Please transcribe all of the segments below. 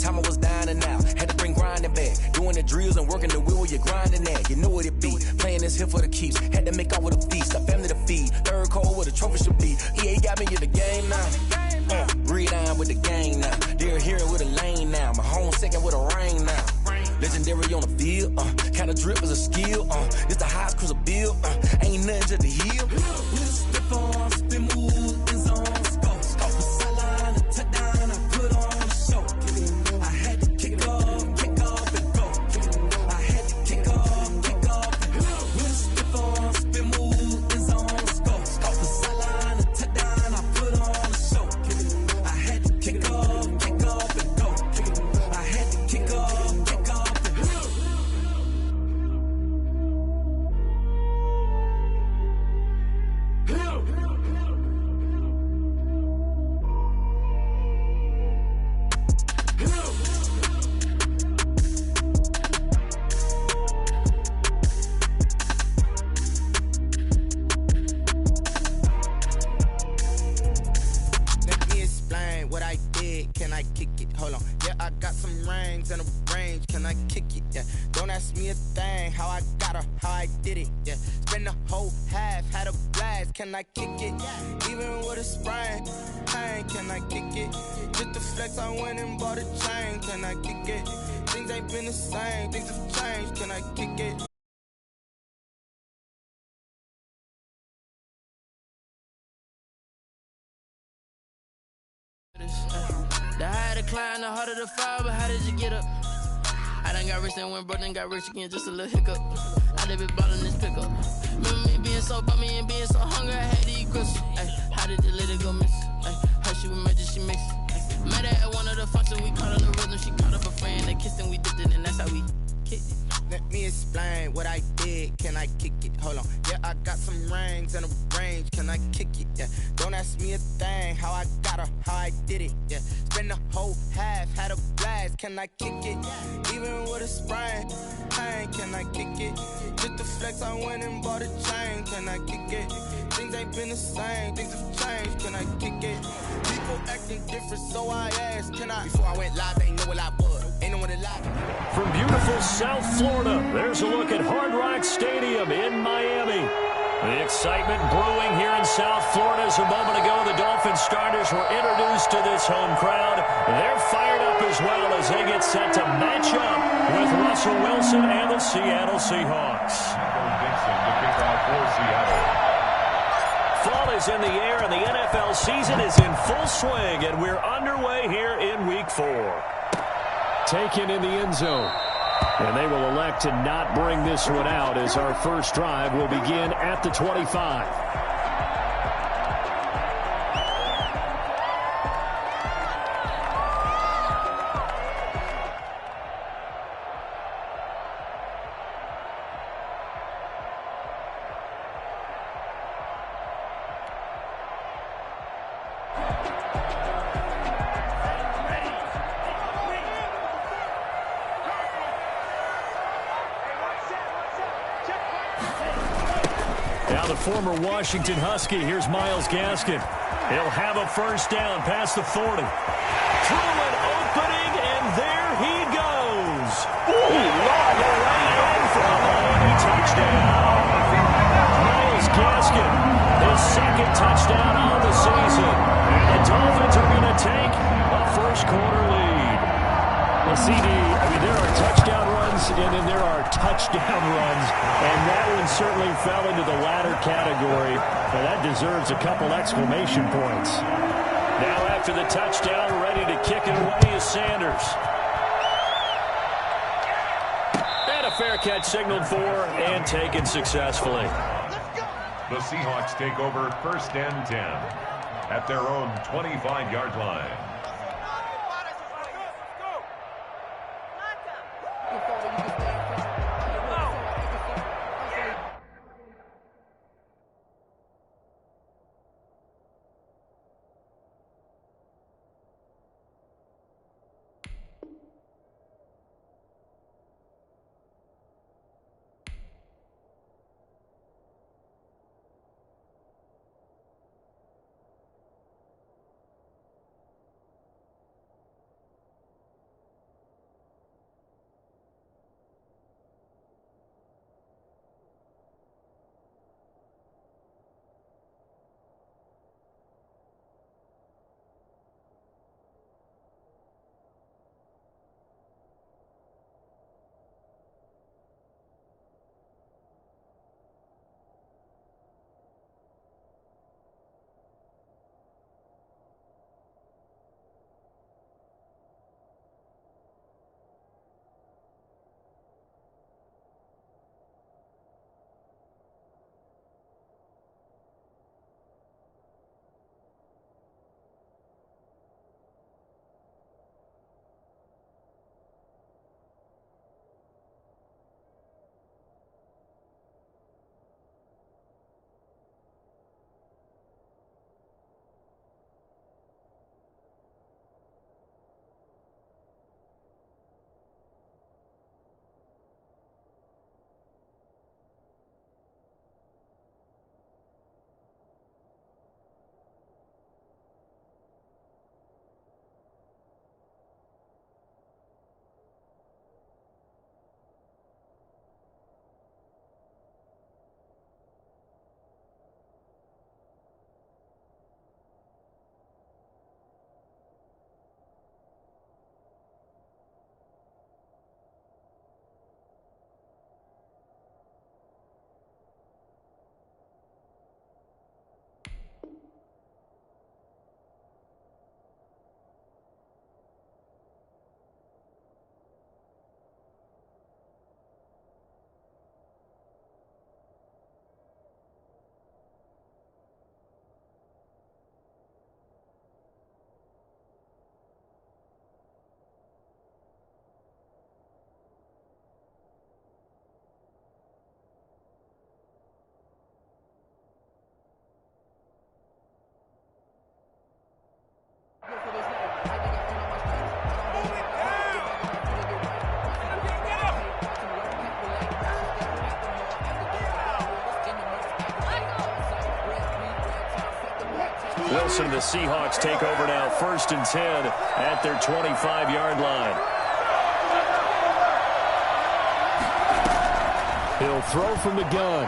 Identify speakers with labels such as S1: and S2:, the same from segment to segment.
S1: time I was down and out. Had to bring grinding back. Doing the drills and working the wheel where you're grinding at. You know what it be. Playing this here for the keeps. Had to make off with a feast. A family to feed. Third cold where the trophy should be. EA got me in the game now. Breathe on with the gang now. They're here with a lane now. My home second with a rain now. Legendary on the field. Kinda drip is a skill. This the highest cruiser bill. Ain't nothing to the hill. Spit on, spin move, in zone, scope. Sideline, a touchdown, I put on the show. I had to kick off and go. I had to kick off and go. Spit on, spin move, in zone, scope. Sideline, a touchdown, I put on the show. I had to kick off and go. I had to kick off.
S2: Can I kick it? Hold on. Yeah, I got some rings and a range. Can I kick it? Yeah. Don't ask me a thing. How I got her, how I did it. Yeah. Spend the whole half, had a blast. Can I kick it? Even with a sprain. Pain, can I kick it? Just to flex, I went and bought a chain. Can I kick it? Things ain't been the same. Things have changed. Can I kick it?
S3: The higher the climb, the harder the fall, but how did you get up? I done got rich and went broke, then got rich again, just a little hiccup. I done been ballin' this pickup. Remember me being so bummy and being so hungry, I had to eat grits. How did you let it go miss? How she was magic, she mixed. Met her at one of the functions, we caught her the rhythm, she caught up a friend, they kissed and we dipped it, and that's how we kicked it.
S2: Let me explain what I did. Can I kick it? Hold on. Yeah, I got some rings and a range. Can I kick it? Yeah. Don't ask me a thing. How I got her, how I did it. Yeah. Spend the whole half, had a blast. Can I kick it? Even with a sprain. Pain, can I kick it? Just to flex, I went and bought a chain. Can I kick it? Things ain't been the same. Things have changed. Can I kick it? People acting different, so I asked. Can I? Before I went live, they ain't know what I was. Ain't no one alive.
S4: From beautiful South Florida, there's a look at Hard Rock Stadium in Miami. The excitement brewing here in South Florida as a moment ago the Dolphins starters were introduced to this home crowd. They're fired up as well as they get set to match up with Russell Wilson and the Seattle Seahawks. Fall is in the air and the NFL season is in full swing, and we're underway here in Week 4.
S5: Taken in the end zone.
S4: And they will elect to not bring this one out as our first drive will begin at the 25. Now the former Washington Husky, here's Myles Gaskin. He'll have a first down past the 40. Through an opening, and there he goes. Long away in from a touchdown. Myles Gaskin, his second touchdown on the season. And the Dolphins are going to take a first-quarter lead.
S5: Well, CD, there are touchdown runs, and then there are touchdown runs, and that one certainly fell into the latter category. Now, that deserves a couple exclamation points.
S4: Now after the touchdown, ready to kick it away is Sanders. And a fair catch signaled for and taken successfully.
S6: The Seahawks take over first and 10 at their own 25-yard line.
S4: Wilson and the Seahawks take over now, 1st and 10 at their 25-yard line.
S5: He'll throw from the gun.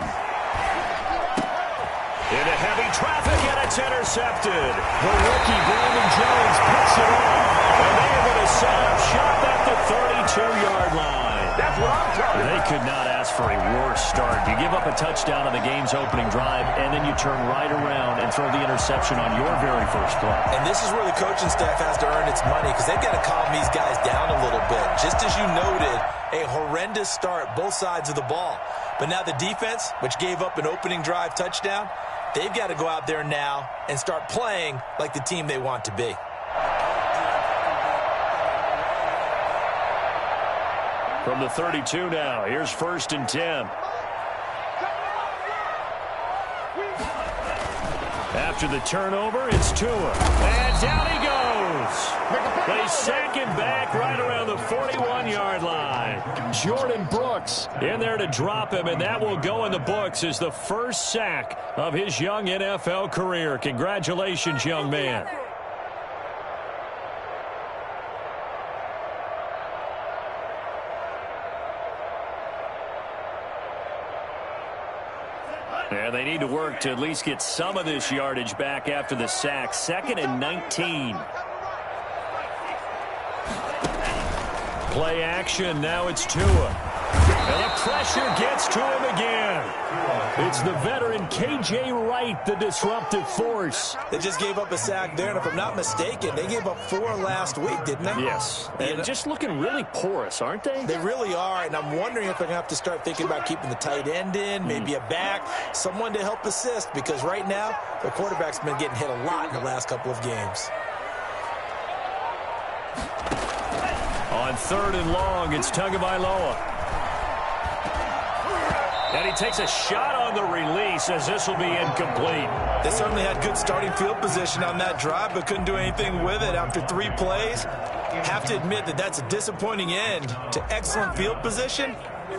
S4: Into heavy traffic, and it's intercepted. The rookie, Brandon Jones, picks it up. And they are going to set up shop at the 32-yard line.
S6: That's what I'm talking about.
S4: They could not ask for a worse start. You give up a touchdown on the game's opening drive, and then you turn right around and throw the interception on your very first play.
S7: And this is where the coaching staff has to earn its money, because they've got to calm these guys down a little bit. Just as you noted, a horrendous start, both sides of the ball. But now the defense, which gave up an opening drive touchdown, they've got to go out there now and start playing like the team they want to be.
S4: From the 32 now, here's 1st and 10. After the turnover, it's Tua. And down he goes. They sack him back right around the 41-yard line.
S5: Jordan Brooks
S4: in there to drop him, and that will go in the books as the first sack of his young NFL career. Congratulations, young man. And they need to work to at least get some of this yardage back after the sack. 2nd and 19. Play action. Now it's Tua. And the pressure gets to him again. It's the veteran K.J. Wright, the disruptive force.
S7: They just gave up a sack there, and if I'm not mistaken, they gave up 4 last week, didn't they?
S4: Yes. And just looking really porous, aren't they?
S7: They really are, and I'm wondering if they're going to have to start thinking about keeping the tight end in, maybe a back, someone to help assist, because right now, the quarterback's been getting hit a lot in the last couple of games.
S4: On 3rd and long, it's Tagovailoa. And he takes a shot on the release as this will be incomplete.
S7: They certainly had good starting field position on that drive, but couldn't do anything with it after 3 plays. Have to admit that that's a disappointing end to excellent field position.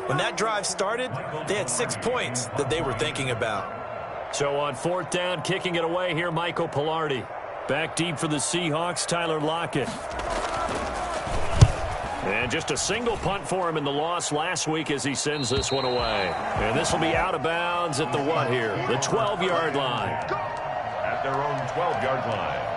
S7: When that drive started, they had 6 points that they were thinking about.
S4: So on 4th down, kicking it away here, Michael Pilardi. Back deep for the Seahawks, Tyler Lockett. And just a single punt for him in the loss last week as he sends this one away. And this will be out of bounds at the what here? The 12-yard line.
S6: At their own 12-yard line.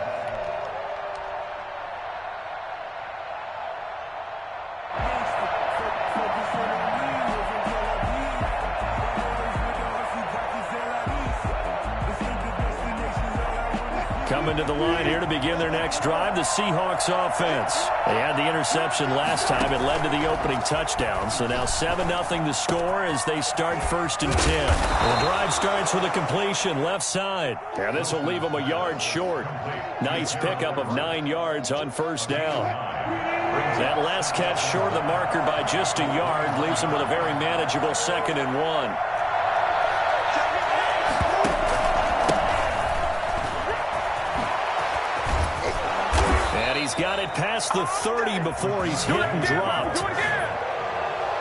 S4: Coming to the line here to begin their next drive, the Seahawks offense. They had the interception last time. It led to the opening touchdown. So now 7-0 the score as they start 1st and 10. The drive starts with a completion left side. And this will leave them a yard short. Nice pickup of 9 yards on 1st down. That last catch short of the marker by just a yard leaves them with a very manageable 2nd and 1. He's got it past the 30 before he's hit and dropped.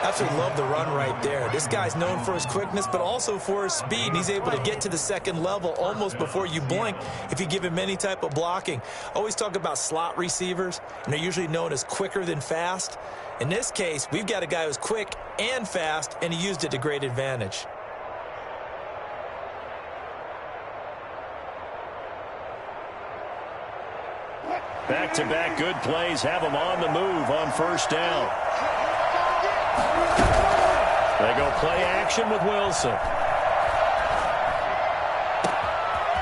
S7: Absolutely love the run right there. This guy's known for his quickness, but also for his speed. And he's able to get to the 2nd level almost before you blink if you give him any type of blocking. Always talk about slot receivers, and they're usually known as quicker than fast. In this case, we've got a guy who's quick and fast, and he used it to great advantage.
S4: Back-to-back good plays have them on the move on 1st down. They go play action with Wilson.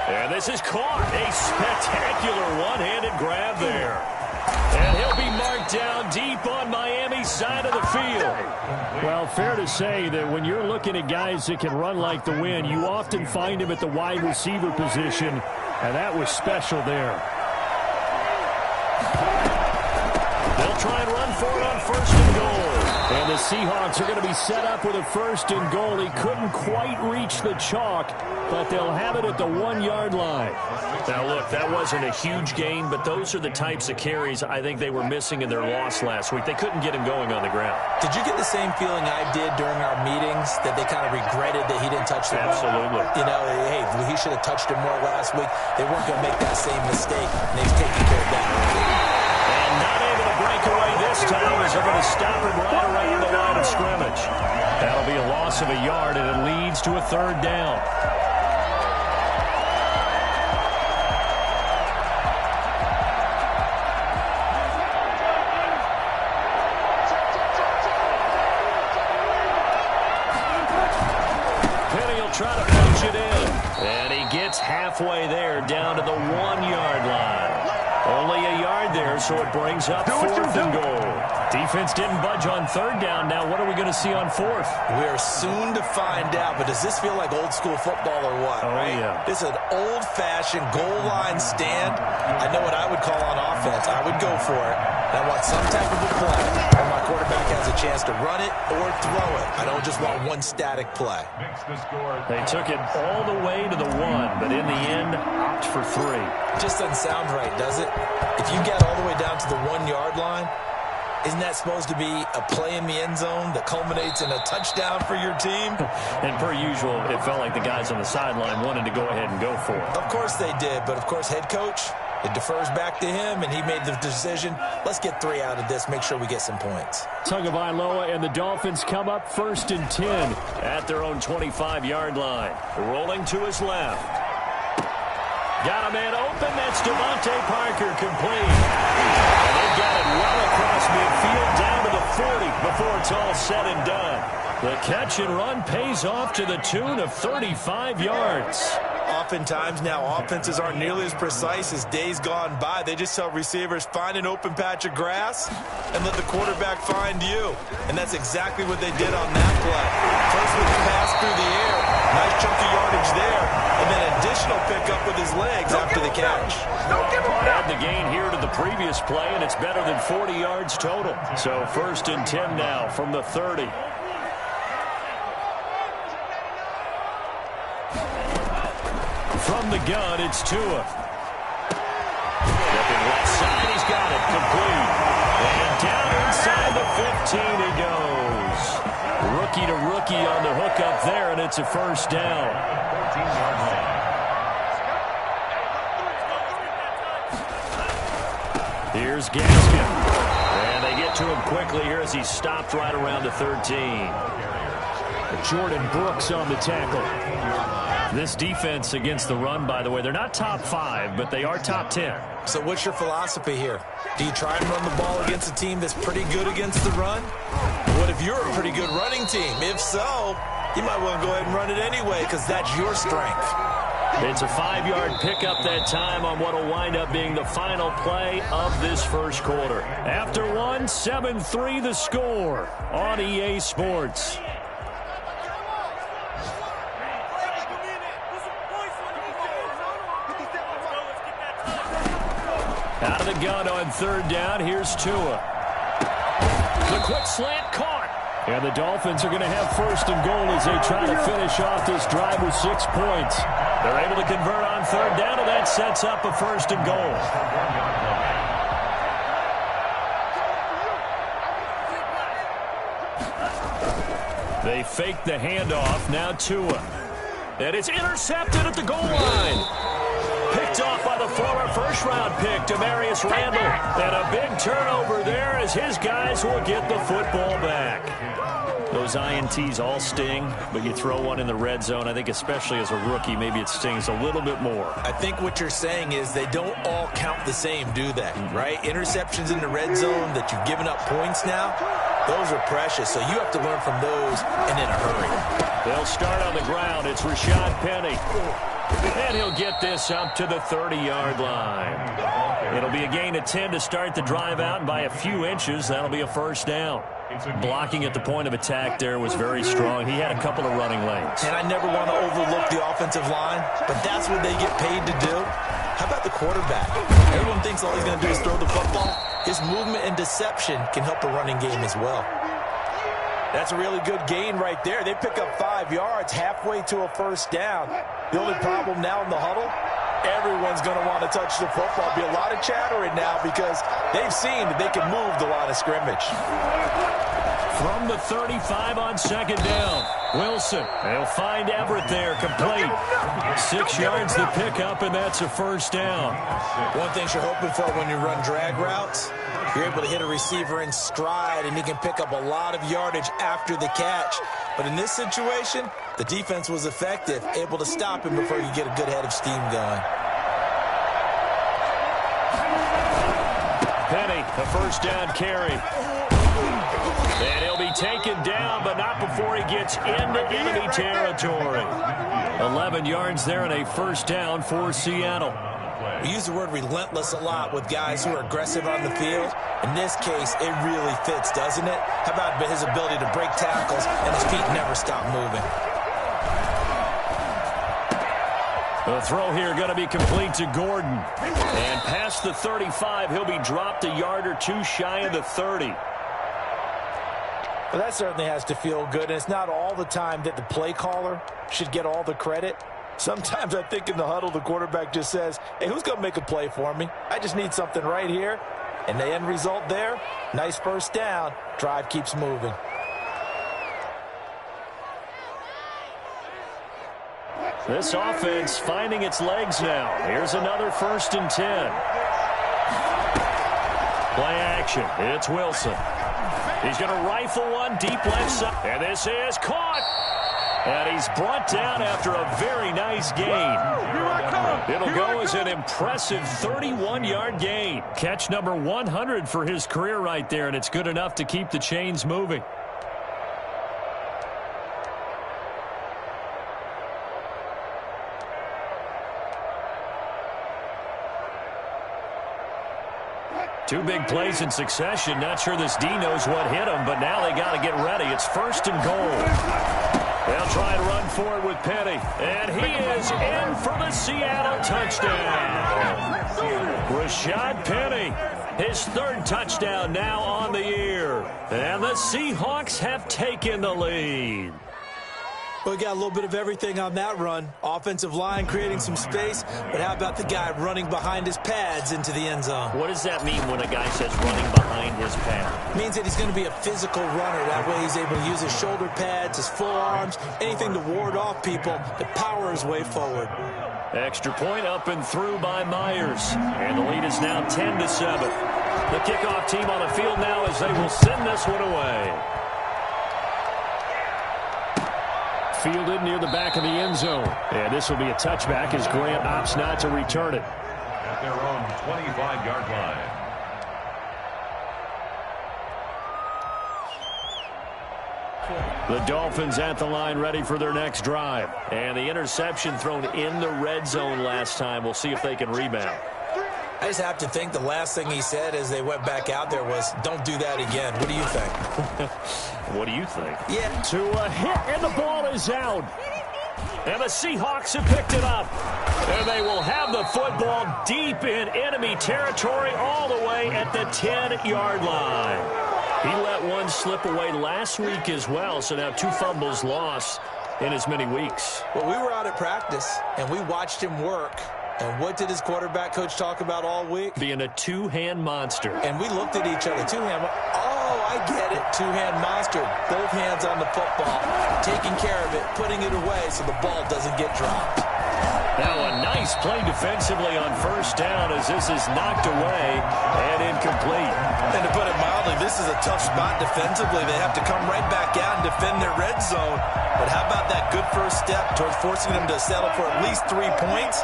S4: And this is caught. A spectacular one-handed grab there. And he'll be marked down deep on Miami's side of the field.
S5: Well, fair to say that when you're looking at guys that can run like the wind, you often find him at the wide receiver position, and that was special there.
S4: They'll
S5: they'll try and run for it on first and goal. And the Seahawks are going to be set up with a first and goal. He couldn't quite reach the chalk, but they'll have it at the 1-yard line.
S4: Now, look, that wasn't a huge gain, but those are the types of carries I think they were missing in their loss last week. They couldn't get him going on the ground.
S7: Did you get the same feeling I did during our meetings, that they kind of regretted that he didn't touch the ball?
S4: Absolutely.
S7: You know, hey, he should have touched it more last week. They weren't going to make that same mistake, and they've taken care of that.
S4: And not able to break away this time as they're going to stop him right around the line of scrimmage. That'll be a loss of a yard, and it leads to a 3rd down. Try to punch it in. And he gets halfway there, down to the 1-yard line. Only a yard there, so it brings up 4th and goal. Defense didn't budge on 3rd down. Now what are we going to see on 4th?
S7: We're soon to find out, but does this feel like old school football or what?
S4: Oh,
S7: right?
S4: yeah.
S7: This is an old-fashioned goal line stand. I know what I would call on offense. I would go for it. I want some type of a play where my quarterback has a chance to run it or throw it. I don't just want one static play.
S4: They took it all the way to the 1, but in the end, opt for 3.
S7: Just doesn't sound right, does it? If you get all the way down to the 1-yard line, isn't that supposed to be a play in the end zone that culminates in a touchdown for your team?
S4: And per usual, it felt like the guys on the sideline wanted to go ahead and go for it.
S7: Of course they did, but of course head coach, it defers back to him, and he made the decision. Let's get 3 out of this, make sure we get some points.
S5: Tagovailoa and the Dolphins come up 1st and 10
S4: at their own 25-yard line. Rolling to his left. Got a man open. That's Devontae Parker, complete. And they've got it well across midfield down to the 40 before it's all said and done. The catch and run pays off to the tune of 35 yards.
S7: Oftentimes now offenses aren't nearly as precise as days gone by. They just tell receivers, find an open patch of grass and let the quarterback find you. And that's exactly what they did on that play. First with the pass through the air, nice chunky yardage there, and then additional pickup with his legs after the catch.
S4: Add the gain here to the previous play, and it's better than 40 yards total. So 1st and 10 now from the 30. From the gun, it's Tua. Looking left side, he's got it, complete. And down inside the 15 he goes. Rookie to rookie on the hook up there, and it's a 1st down. Here's Gaskin. And they get to him quickly here as he's stopped right around the 13.
S5: Jordan Brooks on the tackle.
S4: This defense against the run, by the way, they're not top 5, but they are top 10.
S7: So what's your philosophy here? Do you try and run the ball against a team that's pretty good against the run? What if you're a pretty good running team? If so, you might want to go ahead and run it anyway because that's your strength.
S4: It's a 5-yard pickup that time on what will wind up being the final play of this first quarter.
S5: After 1, 7-3 the score on EA Sports.
S4: Out of the gun on 3rd down, here's Tua. The quick slant caught.
S5: And the Dolphins are going to have 1st and goal as they try to finish off this drive with 6 points.
S4: They're able to convert on 3rd down, and that sets up a 1st and goal. They fake the handoff, now Tua. And it's intercepted at the goal line. Picked off by the former first-round pick, Demarius Randall. And a big turnover there as his guys will get the football back. Those INTs all sting, but you throw one in the red zone. I think especially as a rookie, maybe it stings a little bit more.
S7: I think what you're saying is they don't all count the same, do they? Right? Interceptions in the red zone that you've given up points now, those are precious. So you have to learn from those and in a hurry.
S4: They'll start on the ground. It's Rashad Penny. And he'll get this up to the 30-yard line. It'll be a gain of 10 to start the drive out, and by a few inches, that'll be a 1st down. Blocking at the point of attack there was very strong. He had a couple of running lanes.
S7: And I never want to overlook the offensive line, but that's what they get paid to do. How about the quarterback? Everyone thinks all he's going to do is throw the football. His movement and deception can help a running game as well.
S8: That's a really good gain right there. They pick up 5 yards halfway to a first down. The only problem now in the huddle, everyone's going to want to touch the football. Be a lot of chattering now because they've seen that they can move the line of scrimmage.
S4: From the 35 on second down, Wilson. They'll find Everett there, complete. 6 yards to pick up, and that's a first down.
S7: One thing you're hoping for when you run drag routes, you're able to hit a receiver in stride, and he can pick up a lot of yardage after the catch. But in this situation, the defense was effective, able to stop him before you get a good head of steam going.
S4: Penny, the first down carry. And he'll be taken down, but not before he gets into enemy territory. 11 yards there and a first down for Seattle.
S7: We use the word relentless a lot with guys who are aggressive on the field. In this case, it really fits, doesn't it? How about his ability to break tackles and his feet never stop moving?
S4: The throw here going to be complete to Gordon. And past the 35, he'll be dropped a yard or two shy of the 30.
S8: Well, that certainly has to feel good, and it's not all the time that the play caller should get all the credit. Sometimes I think in the huddle, the quarterback just says, hey, who's going to make a play for me? I just need something right here. And the end result there, nice first down. Drive keeps moving.
S4: This offense finding its legs now. Here's another 1st and 10. Play action. It's Wilson. He's going to rifle one deep left side. And this is caught. And he's brought down after a very nice gain. It'll go as an impressive 31-yard gain. Catch number 100 for his career right there, and it's good enough to keep the chains moving. Two big plays in succession. Not sure this D knows what hit him, but now they got to get ready. It's 1st and goal. They'll try and run for it with Penny. And he is in for the Seattle touchdown. Rashad Penny, his 3rd touchdown now on the year. And the Seahawks have taken the lead.
S7: Well, we got a little bit of everything on that run. Offensive line creating some space, but how about the guy running behind his pads into the end zone?
S5: What does that mean when a guy says running behind his pad?
S7: It means that he's going to be a physical runner. That way he's able to use his shoulder pads, his full arms, anything to ward off people to power his way forward.
S4: Extra point up and through by Myers. And the lead is now 10-7. The kickoff team on the field now as they will send this one away. Fielded near the back of the end zone. And this will be a touchback as Grant opts not to return it.
S6: At their own 25-yard line.
S4: The Dolphins at the line ready for their next drive. And the interception thrown in the red zone last time. We'll see if they can rebound.
S7: I just have to think the last thing he said as they went back out there was, don't do that again. What do you think?
S4: What do you think?
S7: Yeah.
S4: To a hit, and the ball is out. And the Seahawks have picked it up. And they will have the football deep in enemy territory all the way at the 10-yard line. He let one slip away last week as well, so now 2 fumbles lost in as many weeks.
S7: Well, we were out at practice, and we watched him work. And what did his quarterback coach talk about all week?
S4: Being a two-hand monster.
S7: And we looked at each other. Two-hand. Oh, I get it. Two-hand monster. Both hands on the football. Taking care of it. Putting it away so the ball doesn't get dropped.
S4: Now a nice play defensively on 1st down as this is knocked away and incomplete.
S7: And to put it mildly, this is a tough spot defensively. They have to come right back out and defend their red zone. But how about that good first step towards forcing them to settle for at least 3 points?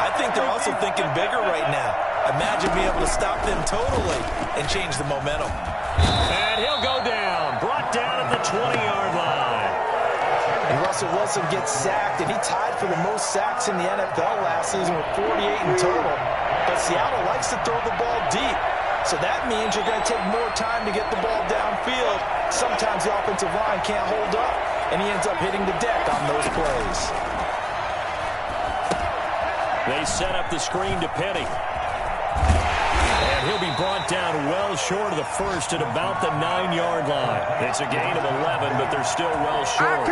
S7: I think they're also thinking bigger right now. Imagine being able to stop them totally and change the momentum.
S4: And he'll go down. Brought down at the 20-yard line.
S8: And Russell Wilson gets sacked, and he tied for the most sacks in the NFL last season with 48 in total. But Seattle likes to throw the ball deep. So that means you're going to take more time to get the ball downfield. Sometimes the offensive line can't hold up, and he ends up hitting the deck on those plays.
S4: They set up the screen to Penny. And he'll be brought down well short of the first at about the 9-yard line. It's a gain of 11, but they're still well short.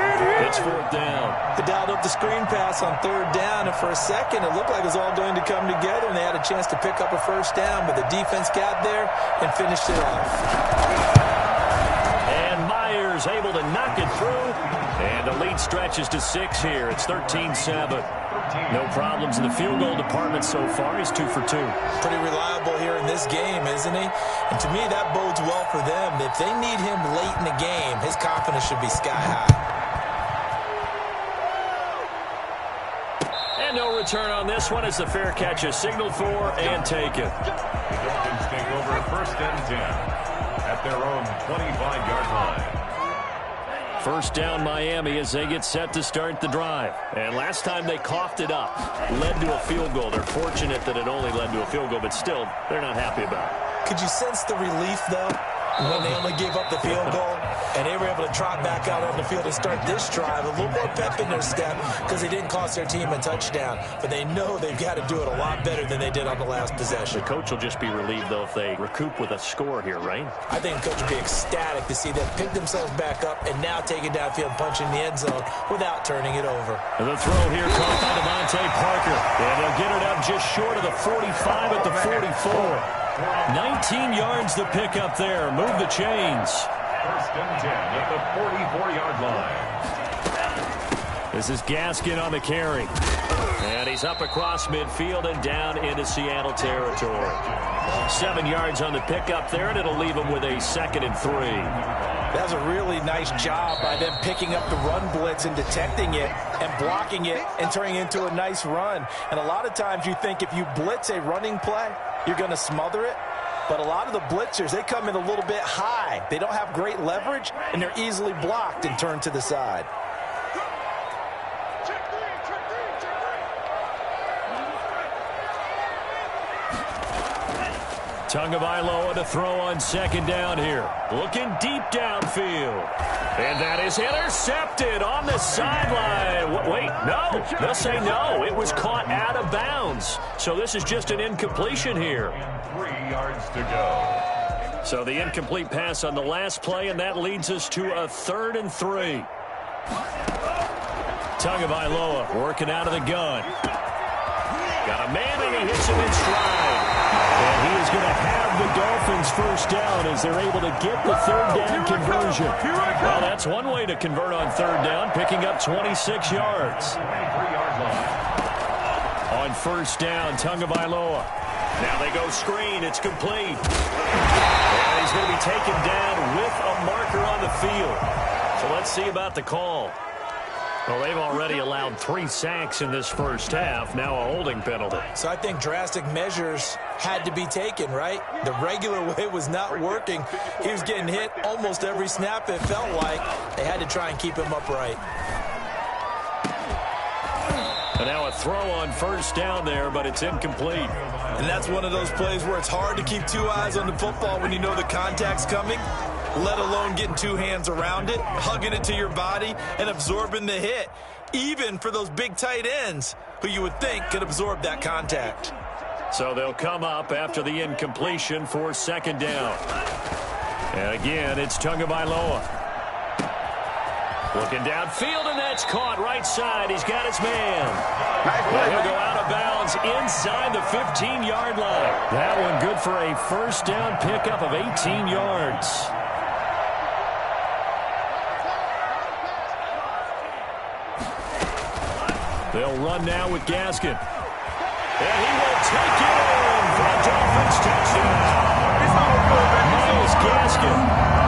S4: It's 4th down.
S7: They dialed up the screen pass on 3rd down, and for a second it looked like it was all going to come together, and they had a chance to pick up a 1st down, but the defense got there and finished it off.
S4: And Myers able to knock it through, and the lead stretches to 6 here. It's 13-7. No problems in the field goal department so far. He's 2 for 2.
S7: Pretty reliable here in this game, isn't he? And to me, that bodes well for them. If they need him late in the game, his confidence should be sky high.
S4: And no return on this one as the fair catch is signaled for and taken.
S6: The Dolphins take over 1st and 10 at their own 25-yard line.
S4: 1st down Miami as they get set to start the drive. And last time they coughed it up, led to a field goal. They're fortunate that it only led to a field goal, but still, they're not happy about it.
S7: Could you sense the relief, though, when they only gave up the field goal? And they were able to trot back out on the field and start this drive. A little more pep in their step because they didn't cost their team a touchdown. But they know they've got to do it a lot better than they did on the last possession.
S4: The coach will just be relieved, though, if they recoup with a score here, right?
S7: I think the coach will be ecstatic to see them pick themselves back up and now take it downfield and punch in the end zone without turning it over.
S4: And the throw here caught by Devontae Parker. And they'll get it up just short of the 45 at the 44. 19 yards the pick up there. Move the chains.
S6: 1st and 10 at the 44-yard line.
S4: This is Gaskin on the carry. And he's up across midfield and down into Seattle territory. 7 yards on the pickup there, and it'll leave him with a 2nd and 3.
S8: That was a really nice job by them picking up the run blitz and detecting it and blocking it and turning it into a nice run. And a lot of times you think if you blitz a running play, you're going to smother it. But a lot of the blitzers, they come in a little bit high. They don't have great leverage, and they're easily blocked and turned to the side.
S4: Tagovailoa to throw on 2nd down here. Looking deep downfield. And that is intercepted on the sideline. Wait, no. They'll say no. It was caught out of bounds. So this is just an incompletion here.
S6: 3 yards to go.
S4: So the incomplete pass on the last play, and that leads us to a 3rd and 3. Tagovailoa working out of the gun. Got a man, and he hits him in stride. And he is going to have the Dolphins 1st down as they're able to get the 3rd down conversion. Well, that's one way to convert on 3rd down, picking up 26 yards.
S6: 23-yard line.
S4: On 1st down, Tagovailoa. Now they go screen. It's complete. And he's going to be taken down with a marker on the field. So let's see about the call. Well, they've already allowed 3 sacks in this first half. Now a holding penalty.
S7: So I think drastic measures had to be taken, right? The regular way was not working. He was getting hit almost every snap, it felt like. They had to try and keep him upright.
S4: And now a throw on 1st down there, but it's incomplete.
S7: And that's one of those plays where it's hard to keep 2 eyes on the football when you know the contact's coming, let alone getting 2 hands around it, hugging it to your body, and absorbing the hit, even for those big tight ends who you would think could absorb that contact.
S4: So they'll come up after the incompletion for 2nd down. And again, it's Tagovailoa. Looking downfield, and that's caught right side. He's got his man. Well, he'll go out of bounds inside the 15-yard line. That one good for a 1st down pickup of 18 yards. They'll run now with Gaskin. And he will take it in for a Dolphins touchdown. Myles Gaskin,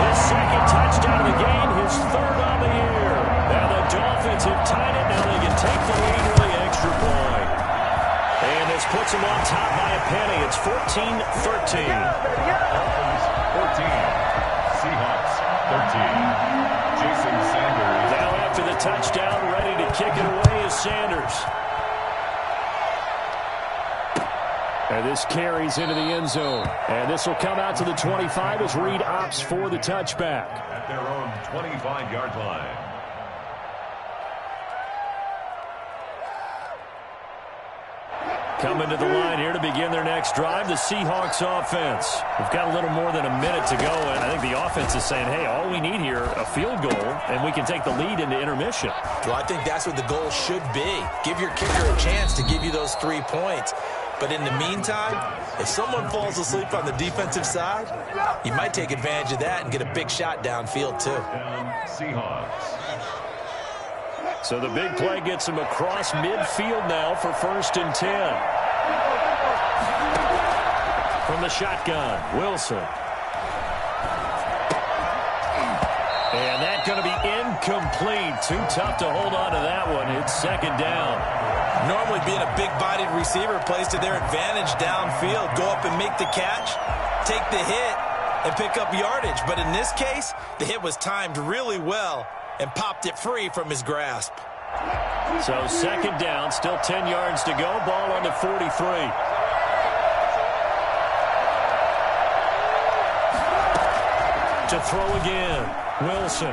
S4: his 2nd touchdown of the game, his 3rd on the year. Now the Dolphins have tied it. Now they can take the lead with the extra point. And this puts them on top by a penny. It's 14-13.
S6: 14. Seahawks 13. Jason Sanders.
S4: Now after the touchdown, ready to kick it away is Sanders. And this carries into the end zone. And this will come out to the 25 as Reed opts for the touchback.
S6: At their own 25-yard line.
S4: Coming to the line here to begin their next drive, the Seahawks offense. We've got a little more than a minute to go, and I think the offense is saying, hey, all we need here, a field goal, and we can take the lead into intermission.
S7: Well, I think that's what the goal should be. Give your kicker a chance to give you those 3 points. But in the meantime, if someone falls asleep on the defensive side, you might take advantage of that and get a big shot downfield, too.
S6: Seahawks.
S4: So the big play gets him across midfield now for 1st and 10. From the shotgun, Wilson. And that's going to be incomplete. Too tough to hold on to that one. It's 2nd down.
S7: Normally being a big-bodied receiver plays to their advantage downfield. Go up and make the catch, take the hit, and pick up yardage. But in this case, the hit was timed really well and popped it free from his grasp.
S4: So 2nd down, still 10 yards to go. Ball on the 43. To throw again, Wilson.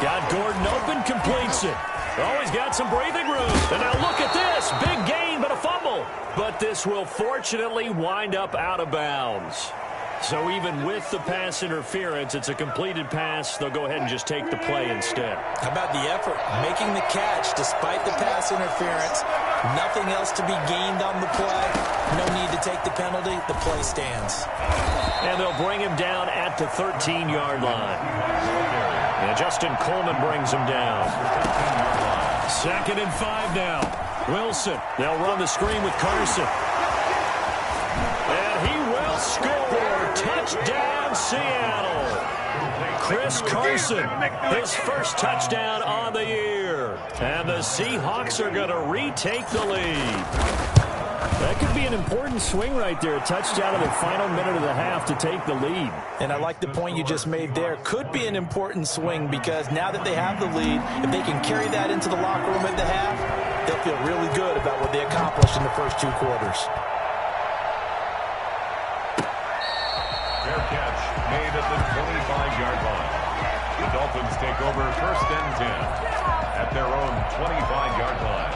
S4: Got Gordon open, completes it. Always got some breathing room. And now look at this. Big gain, but a fumble. But this will fortunately wind up out of bounds. So even with the pass interference, it's a completed pass. They'll go ahead and just take the play instead.
S7: How about the effort? Making the catch despite the pass interference. Nothing else to be gained on the play. No need to take the penalty. The play stands.
S4: And they'll bring him down at the 13-yard line. And Justin Coleman brings him down. 2nd and 5 now. Wilson. They'll run the screen with Carson. And he will score. Touchdown, Seattle. Chris Carson, his first touchdown on the year. And the Seahawks are going to retake the lead. That could be an important swing right there. A touchdown in the final minute of the half to take the lead.
S7: And I like the point you just made there. Could be an important swing because now that they have the lead, if they can carry that into the locker room at the half, they'll feel really good about what they accomplished in the first 2 quarters.
S6: Fair catch made at the 25-yard line. The Dolphins take over 1st and 10 at their own 25-yard line.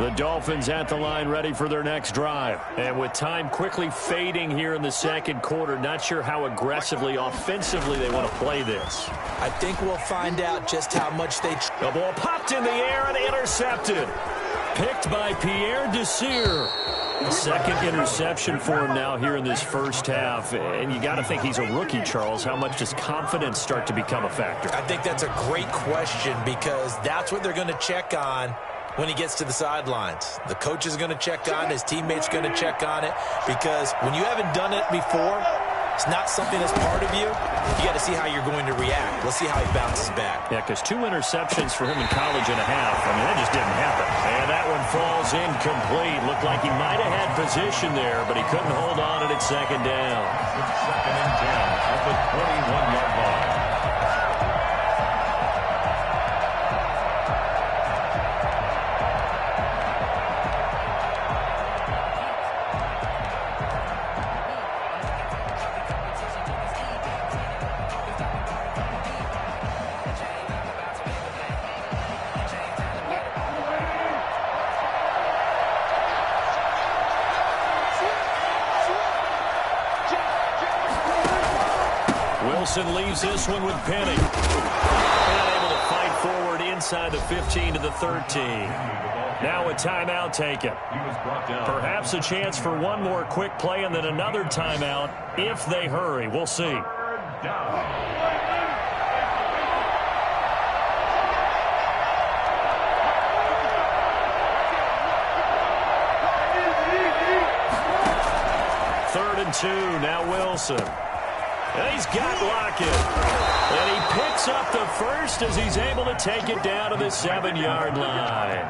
S4: The Dolphins at the line ready for their next drive. And with time quickly fading here in the 2nd quarter, not sure how aggressively, offensively they want to play this.
S7: I think we'll find out just how much they...
S4: The ball popped in the air and intercepted. Picked by Pierre Desir. 2nd interception for him now here in this first half. And you got to think he's a rookie, Charles. How much does confidence start to become a factor?
S7: I think that's a great question because that's what they're going to check on when he gets to the sidelines. The coach is going to check on it. His teammates going to check on it because when you haven't done it before, it's not something that's part of you. You got to see how you're going to react. Let's see how he bounces back.
S4: Yeah, because 2 interceptions for him in college and a half. I mean, that just didn't happen. And that one falls incomplete. Looked like he might have had position there, but he couldn't hold on at 2nd down.
S6: 2nd and 10 at the 21-yard line.
S4: Wilson leaves this one with Penny. Not able to fight forward inside the 15 to the 13. Now a timeout taken. Perhaps a chance for one more quick play and then another timeout if they hurry. We'll see. Third and 2, now Wilson. And he's got Lockett. And he picks up the first as he's able to take it down to the 7-yard line.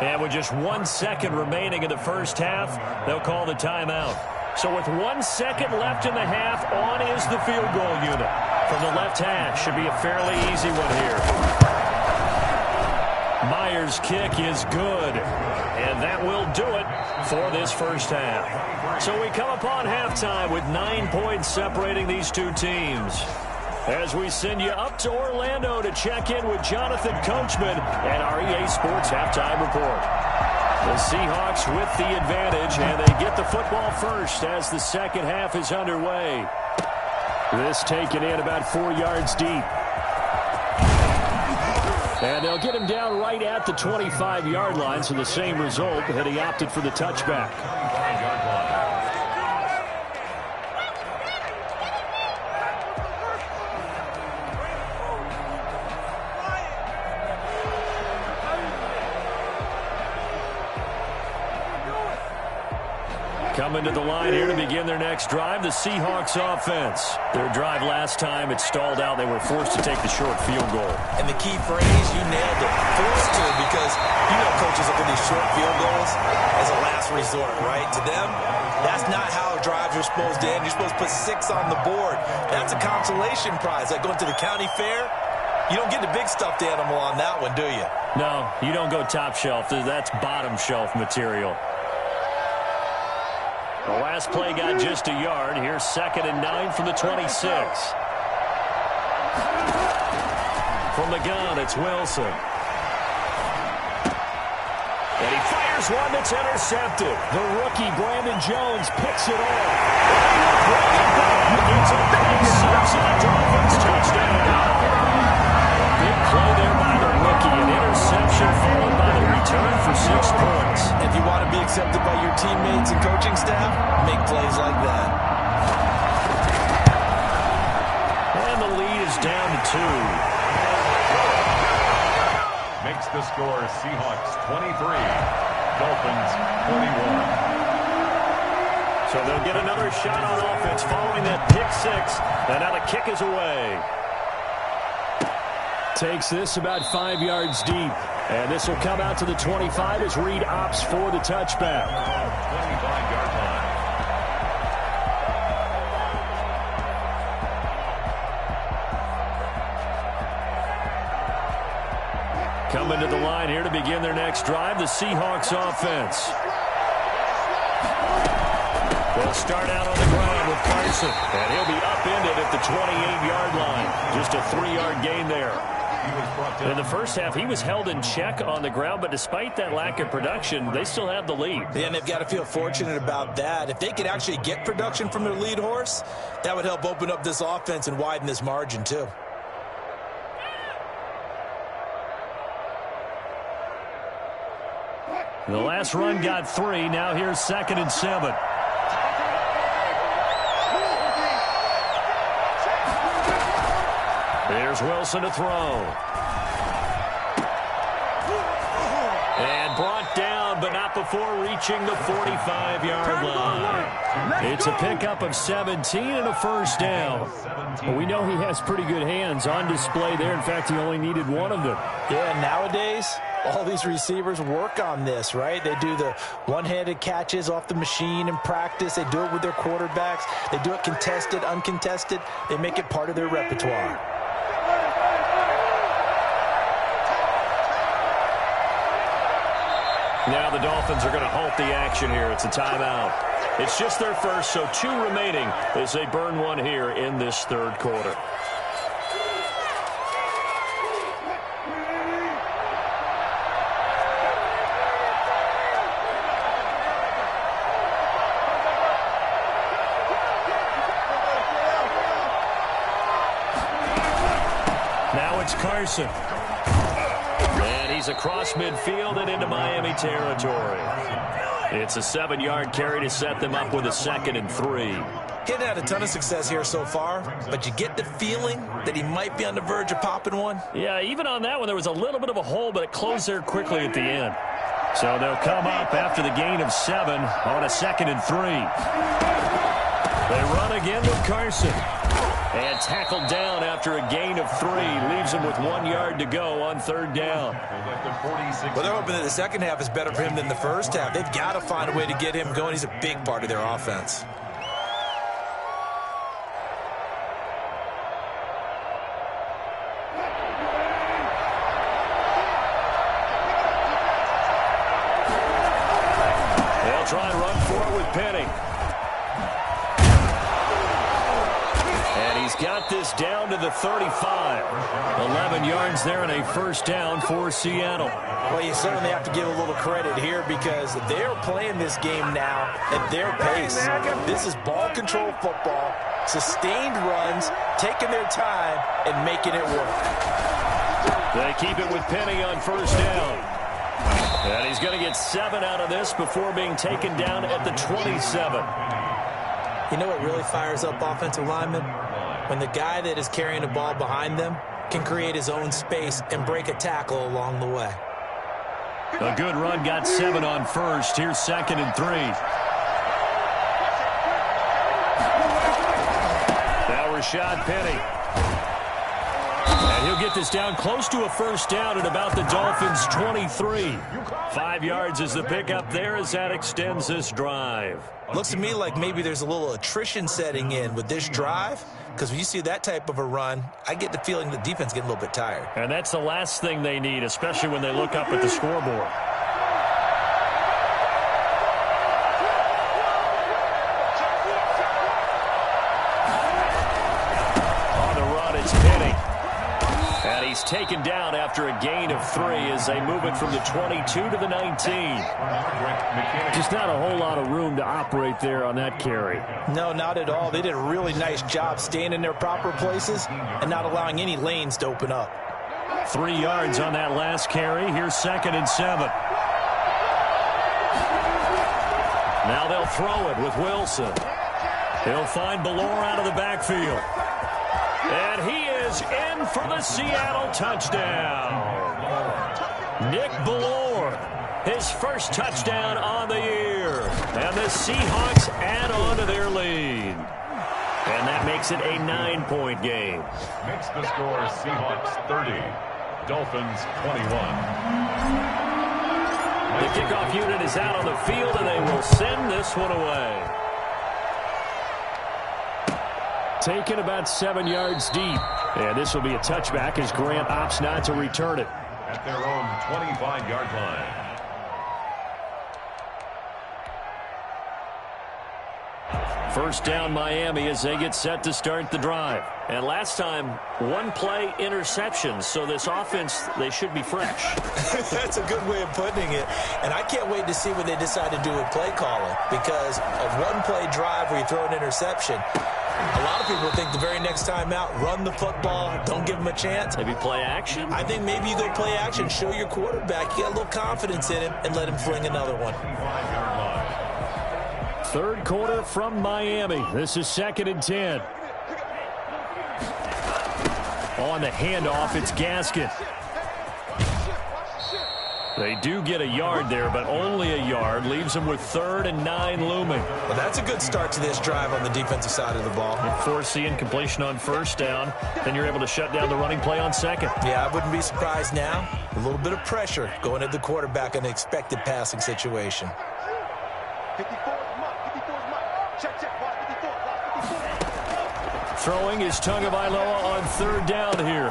S4: And with just 1 second remaining in the first half, they'll call the timeout. So with 1 second left in the half, on is the field goal unit. From the left hash, should be a fairly easy one here. Myers' kick is good. And that will do it for this first half. So we come upon halftime with 9 points separating these two teams. As we send you up to Orlando to check in with Jonathan Coachman and our EA Sports Halftime Report. The Seahawks with the advantage, and they get the football first as the second half is underway. This taken in about 4 yards deep. And they'll get him down right at the 25-yard line, so the same result, and he opted for the touchback. Coming to the line here to begin their next drive, the Seahawks offense. Their drive last time, it stalled out. They were forced to take the short field goal.
S7: And the key phrase, you nailed it, forced to, because you know coaches look at these short field goals as a last resort, right? To them, that's not how drives are supposed to end. You're supposed to put 6 on the board. That's a consolation prize. Like going to the county fair, you don't get the big stuffed animal on that one, do you?
S4: No, you don't go top shelf. That's bottom shelf material. The last play got just a yard. Here's 2nd and 9 from the 26. From the gun, it's Wilson. And he fires one that's intercepted. The rookie, Brandon Jones, picks it off. Bring it back. It's a big 6 Dolphins touchdown. Big play there by the rookie. An interception followed by the return for 6 points.
S7: If you want to be accepted by your teammates and coaching staff, make plays like that.
S4: And the lead is down to 2.
S6: Makes the score Seahawks 23, Dolphins 41.
S4: So they'll get another shot on offense following that pick 6. And now the kick is away. Takes this about 5 yards deep. And this will come out to the 25 as Reed opts for the touchback.
S6: 25-yard line.
S4: Coming to the line here to begin their next drive, the Seahawks offense. They'll start out on the ground with Carson, and he'll be upended at the 28-yard line. Just a 3-yard gain there. In the first half, he was held in check on the ground, but despite that lack of production, they still have the lead.
S7: Yeah, and they've got to feel fortunate about that. If they could actually get production from their lead horse, that would help open up this offense and widen this margin too.
S4: The last run got 3. Now here's 2nd and 7. There's Wilson to throw. And brought down, but not before reaching the 45-yard line. It's a pickup of 17 and a first down. Well, we know he has pretty good hands on display there. In fact, he only needed one of them.
S8: Yeah, nowadays, all these receivers work on this, right? They do the one-handed catches off the machine in practice. They do it with their quarterbacks. They do it contested, uncontested. They make it part of their repertoire.
S4: Now the Dolphins are going to halt the action here. It's a timeout. It's just their first, so 2 remaining as they burn one here in this third quarter. Now it's Carson. He's across midfield and into Miami territory. It's a 7-yard carry to set them up with a 2nd and 3.
S7: He hasn't had a ton of success here so far, but you get the feeling that he might be on the verge of popping one.
S4: Yeah, even on that one, there was a little bit of a hole, but it closed there quickly at the end. So they'll come up after the gain of 7 on a 2nd and 3. They run again with Carson. And tackled down after a gain of 3. Leaves him with 1 yard to go on 3rd down.
S7: Well, they're hoping that the second half is better for him than the first half. They've got to find a way to get him going. He's a big part of their offense.
S4: They'll try and run for it with Penny. He's got this down to the 35. 11 yards there and a first down for Seattle.
S8: Well, you certainly have to give a little credit here because they're playing this game now at their pace. This is ball control football, sustained runs, taking their time, and making it work.
S4: They keep it with Penny on first down. And he's going to get 7 out of this before being taken down at the 27.
S7: You know what really fires up offensive linemen? When the guy that is carrying the ball behind them can create his own space and break a tackle along the way.
S4: A good run got 7 on first. Here's 2nd and 3. Now Rashad Penny. And he'll get this down close to a first down at about the Dolphins' 23. 5 yards is the pickup there as that extends this drive.
S7: Looks to me like maybe there's a little attrition setting in with this drive, because when you see that type of a run, I get the feeling the defense getting a little bit tired.
S4: And that's the last thing they need, especially when they look up at the scoreboard. On the run, it's Penny. And he's taken down after a gain of 3 as they move it from the 22 to the 19.
S5: Just not a whole lot of room to operate there on that carry.
S8: No, not at all. They did a really nice job staying in their proper places and not allowing any lanes to open up.
S4: 3 yards on that last carry. Here's 2nd and 7. Now they'll throw it with Wilson. He'll find Ballore out of the backfield. And he is in for the Seattle touchdown. Nick Ballore, his first touchdown on the year. And the Seahawks add on to their lead. And that makes it a 9-point game.
S6: Makes the score Seahawks 30, Dolphins 21.
S4: The kickoff unit is out on the field, and they will send this one away.
S5: Taken about 7 yards deep. And this will be a touchback as Grant opts not to return it.
S6: At their own 25-yard line.
S4: First down Miami as they get set to start the drive. And last time, 1-play interceptions. So this offense, they should be fresh.
S7: That's a good way of putting it. And I can't wait to see what they decide to do with play calling, because a 1-play drive where you throw an interception, a lot of people think the very next time out, run the football, don't give them a chance.
S4: Maybe play action?
S7: I think maybe you go play action, show your quarterback, you got a little confidence in him, and let him fling another one.
S5: Third quarter from Miami. This is 2nd and 10.
S4: On the handoff, it's Gaskin. They do get a yard there, but only a yard. Leaves them with 3rd and 9 looming.
S7: Well, that's a good start to this drive on the defensive side of the ball.
S4: Force the incompletion on first down, then you're able to shut down the running play on 2nd.
S7: Yeah, I wouldn't be surprised now. A little bit of pressure going at the quarterback in an expected passing situation.
S4: Throwing is Tagovailoa on 3rd down here.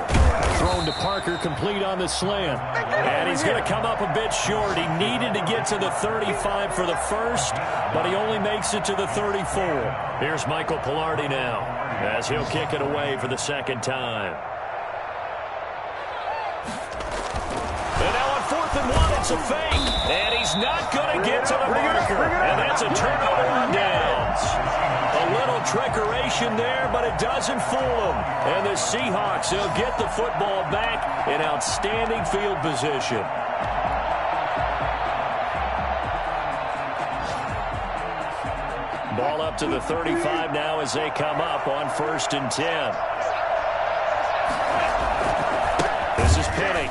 S4: Thrown to Parker, complete on the slant. And he's going to come up a bit short. He needed to get to the 35 for the first, but he only makes it to the 34. Here's Michael Pilardi now, as he'll kick it away for the 2nd time. And now on 4th and 1, it's a fake. And he's not going to get to the marker. And that's a turnover on downs. A little trickeration there, but it doesn't fool them. And the Seahawks, they'll get the football back in outstanding field position. Ball up to the 35 now as they come up on 1st and 10. This is Penny.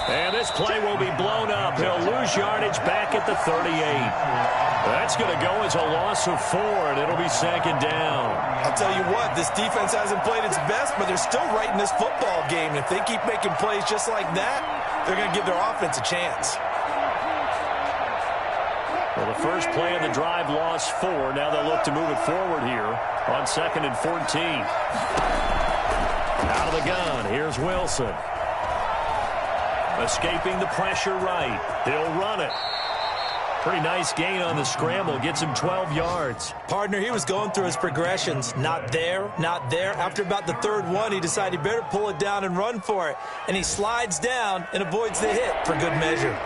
S4: And this play will be blown up. He'll lose yardage back at the 38. That's going to go as a loss of 4, and it'll be 2nd down.
S7: I'll tell you what, this defense hasn't played its best, but they're still right in this football game. If they keep making plays just like that, they're going to give their offense a chance.
S4: Well, the first play of the drive lost 4. Now they'll look to move it forward here on 2nd and 14. Out of the gun, here's Wilson. Escaping the pressure right. He'll run it. Pretty nice gain on the scramble. Gets him 12 yards.
S7: Partner, he was going through his progressions. Not there, not there. After about the third one, he decided he better pull it down and run for it. And he slides down and avoids the hit for good measure.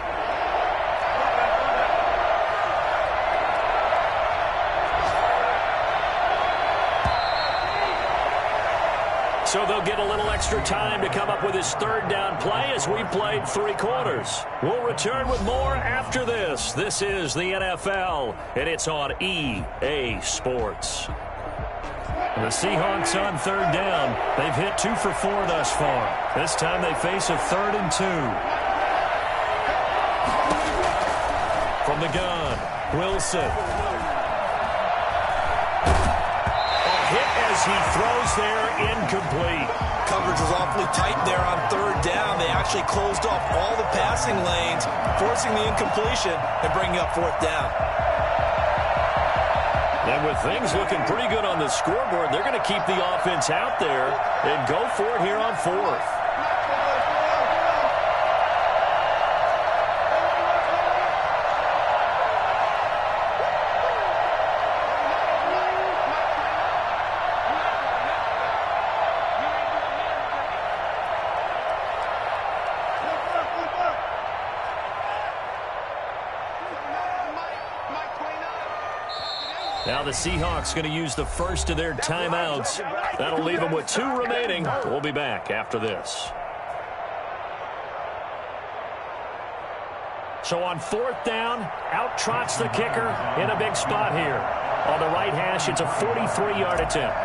S4: So they'll get a little extra time to come up with his third down play as we played 3 quarters. We'll return with more after this. This is the NFL, and it's on EA Sports. The Seahawks on third down. They've hit 2 for 4 thus far. This time they face a 3rd and 2. From the gun, Wilson. He throws there, incomplete.
S7: Coverage was awfully tight there on third down. They actually closed off all the passing lanes, forcing the incompletion and bringing up 4th down.
S4: And with things looking pretty good on the scoreboard, they're going to keep the offense out there and go for it here on 4th. Now the Seahawks going to use the first of their timeouts. That'll leave them with 2 remaining. We'll be back after this. So on 4th down, out trots the kicker in a big spot here. On the right hash, it's a 43-yard attempt.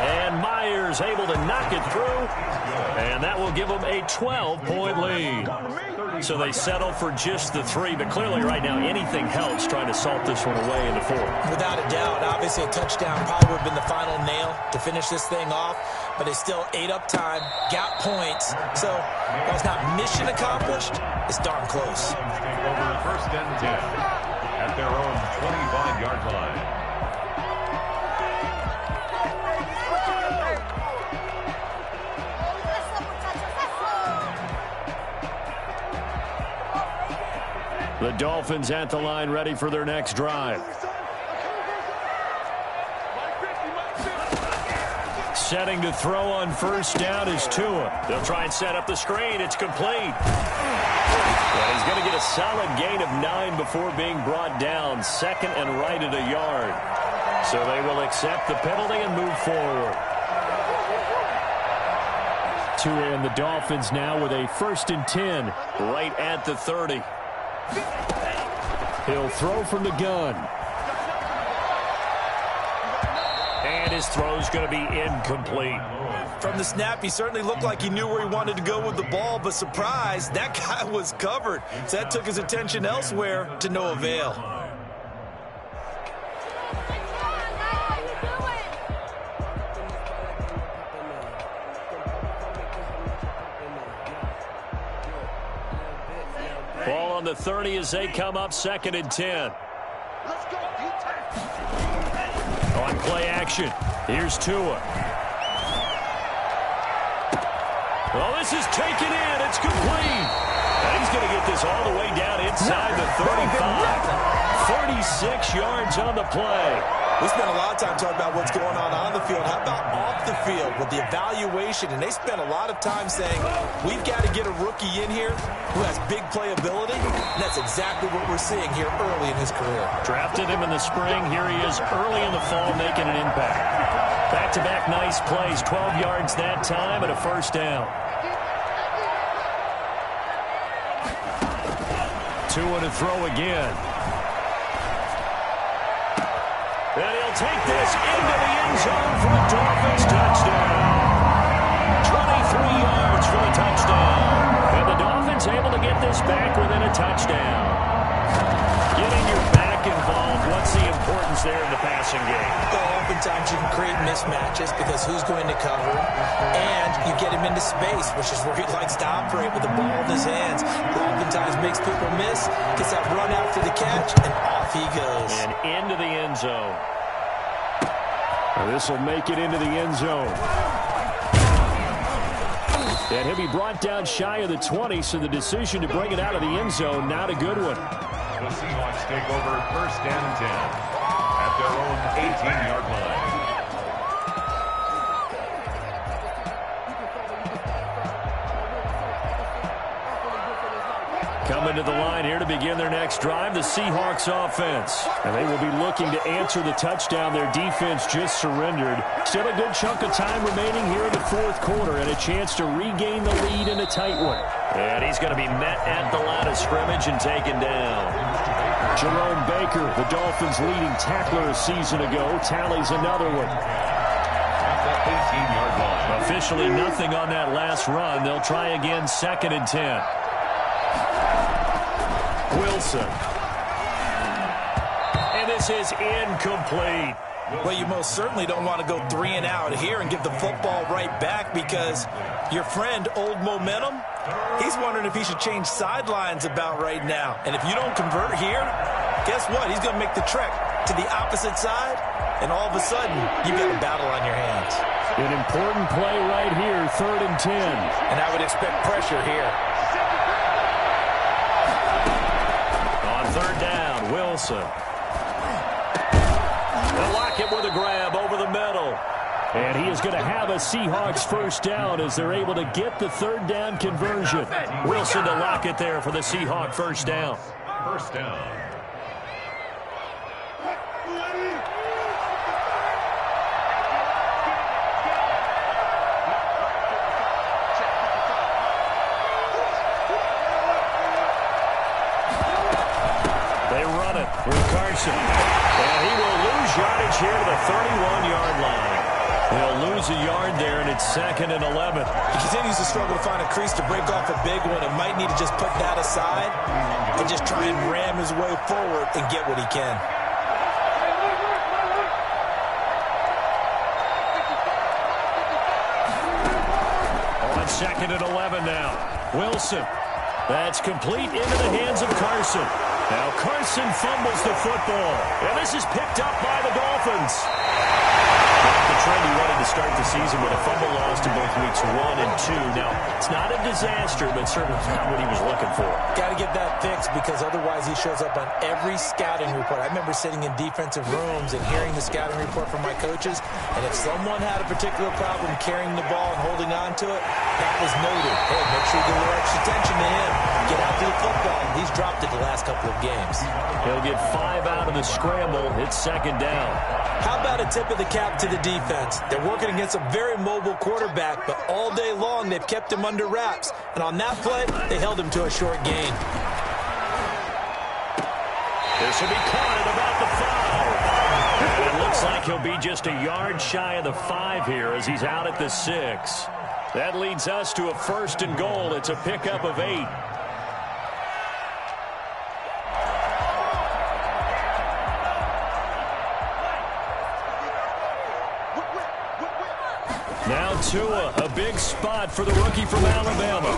S4: And Myers able to knock it through. And that will give them a 12-point lead. So they settle for just the 3, but clearly right now anything helps trying to salt this one away in the 4th.
S7: Without a doubt, obviously a touchdown probably would have been the final nail to finish this thing off, but it's still ate up time, got points. So while it's not mission accomplished, it's darn close.
S6: Take over 1st and 10 at their own 25-yard line.
S4: The Dolphins at the line ready for their next drive. Setting to throw on 1st down is Tua. They'll try and set up the screen. It's complete. Well, he's going to get a solid gain of 9 before being brought down. 2nd and right at a yard. So they will accept the penalty and move forward. Tua and the Dolphins now with a 1st and 10 right at the 30. He'll throw from the gun. And his throw's going to be incomplete.
S7: From the snap, he certainly looked like he knew where he wanted to go with the ball, but surprise, that guy was covered. So that took his attention elsewhere to no avail.
S4: Ball on the 30 as they come up 2nd and 10. On play action, here's Tua. Well, this is taken in. It's complete. And he's going to get this all the way down inside the 35. 36 yards on the play.
S7: We spent a lot of time talking about what's going on the field. How about off the field with the evaluation? And they spent a lot of time saying, we've got to get a rookie in here who has big playability. And that's exactly what we're seeing here early in his career.
S4: Drafted him in the spring. Here he is early in the fall making an impact. Back-to-back nice plays. 12 yards that time and a 1st down. Tua to throw again. And he'll take this into the end zone for a Dolphins touchdown. 23 yards for the touchdown. And the Dolphins able to get this back within a touchdown. Getting your back involved, what's the importance there in the passing game?
S7: Well, oftentimes you can create mismatches because who's going to cover, and you get him into space, which is where he likes to operate with the ball in his hands. Oftentimes makes people miss, gets that run after the catch, and off he goes.
S4: And into the end zone. This will make it into the end zone.
S5: And he'll be brought down shy of the 20, so the decision to bring it out of the end zone, not a good one.
S6: The Seahawks take over 1st and 10 at their own 18-yard line.
S4: Coming to the line here to begin their next drive, the Seahawks offense. And they will be looking to answer the touchdown their defense just surrendered. Still a good chunk of time remaining here in the 4th quarter and a chance to regain the lead in a tight one. And he's going to be met at the line of scrimmage and taken down.
S5: Jerome Baker, the Dolphins' leading tackler a season ago, tallies another one.
S6: At the 18-yard line.
S4: Officially nothing on that last run. They'll try again 2nd and 10. Wilson. And this is incomplete.
S7: Well, you most certainly don't want to go 3 and out here and give the football right back, because your friend, Old Momentum, he's wondering if he should change sidelines about right now. And if you don't convert here, guess what? He's going to make the trek to the opposite side, and all of a sudden, you've got a battle on your hands.
S5: An important play right here, 3rd and 10.
S7: And I would expect pressure here.
S4: On 3rd down, Wilson. They'll lock him with a grab over the middle.
S5: And he is going to have a Seahawks 1st down as they're able to get the 3rd down conversion.
S4: Wilson to lock it there for the Seahawk 1st down.
S6: 1st down.
S4: With Carson. And he will lose yardage here to the 31-yard line. He'll lose a yard there, and it's 2nd and 11.
S7: He continues to struggle to find a crease to break off a big one, and might need to just put that aside and just try and ram his way forward and get what he can.
S4: On 2nd and 11 now. Wilson. That's complete into the hands of Carson. Now Carson fumbles the football. And this is picked up by the Dolphins. Not the trend he wanted to start the season with a fumble lost in both weeks 1 and 2. Now, it's not a disaster, but certainly not what he was looking for.
S7: Got to get that fixed, because otherwise he shows up on every scouting report. I remember sitting in defensive rooms and hearing the scouting report from my coaches, and if someone had a particular problem carrying the ball and holding on to it, that was noted. Hey, make sure you give a little extra attention to him. Get out to the football. He's dropped it the last couple of games.
S4: He'll get 5 out of the scramble. It's 2nd down.
S7: How about a tip of the cap to the defense? They're working against a very mobile quarterback, but all day long they've kept him under wraps. And on that play, they held him to a short gain.
S4: This will be caught at about the 5. It looks like he'll be just a yard shy of the 5 here as he's out at the 6. That leads us to a 1st and goal. It's a pickup of 8. Now Tua, a big spot for the rookie from Alabama.